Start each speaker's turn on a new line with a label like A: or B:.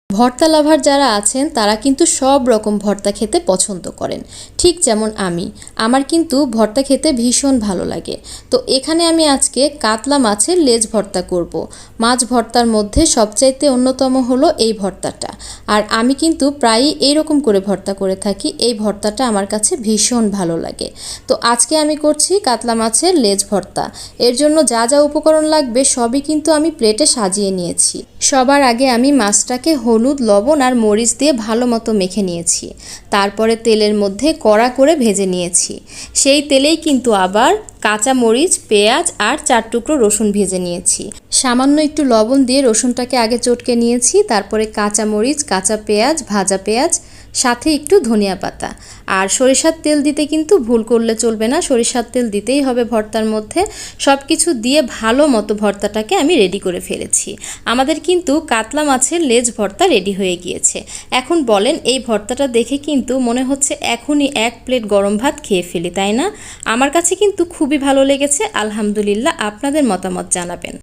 A: ভর্তা লাভার যারা আছেন তারা কিন্তু সব রকম ভর্তা খেতে পছন্দ করেন, ঠিক যেমন আমার কিন্তু ভর্তা খেতে ভীষণ ভালো লাগে। তো এখানে আমি আজকে কাতলা মাছের লেজ ভর্তা করব। মাছ ভর্তার মধ্যে সবচাইতে অন্যতম হলো এই ভর্তাটা, আর আমি কিন্তু প্রায়ই এইরকম করে ভর্তা করে থাকি। এই ভর্তাটা আমার কাছে ভীষণ ভালো লাগে। তো আজকে আমি করছি কাতলা মাছের লেজ ভর্তা। এর জন্য যা যা উপকরণ লাগবে সবই কিন্তু আমি প্লেটে সাজিয়ে নিয়েছি। সবার আগে আমি মাছটাকে হলুদ, লবণ আর মরিচ দিয়ে ভালো মতো মেখে নিয়েছি। তারপরে তেলের মধ্যে কড়া করে ভেজে নিয়েছি। সেই তেলেই কিন্তু আবার কাঁচা মরিচ, পেঁয়াজ আর 4 টুকরো রসুন ভেজে নিয়েছি। সামান্য একটু লবণ দিয়ে রসুনটাকে আগে চটকে নিয়েছি। তারপরে কাঁচা মরিচ, কাঁচা পেঁয়াজ, ভাজা পেঁয়াজ, সাথে একটু ধনিয়া পাতা আর সরিষার তেল দিতে কিন্তু ভুল করলে চলবে না। সরিষার তেল দিতেই হবে ভর্তার মধ্যে। সব কিছু দিয়ে ভালো মতো ভর্তাটাকে আমি রেডি করে ফেলেছি। আমাদের কিন্তু কাতলা মাছের লেজ ভর্তা রেডি হয়ে গিয়েছে। এখন বলেন, এই ভর্তাটা দেখে কিন্তু মনে হচ্ছে এখনই 1 প্লেট গরম ভাত খেয়ে ফেলি, তাই না? আমার কাছে কিন্তু খুবই ভালো লেগেছে। আলহামদুলিল্লাহ। আপনাদের মতামত জানাবেন।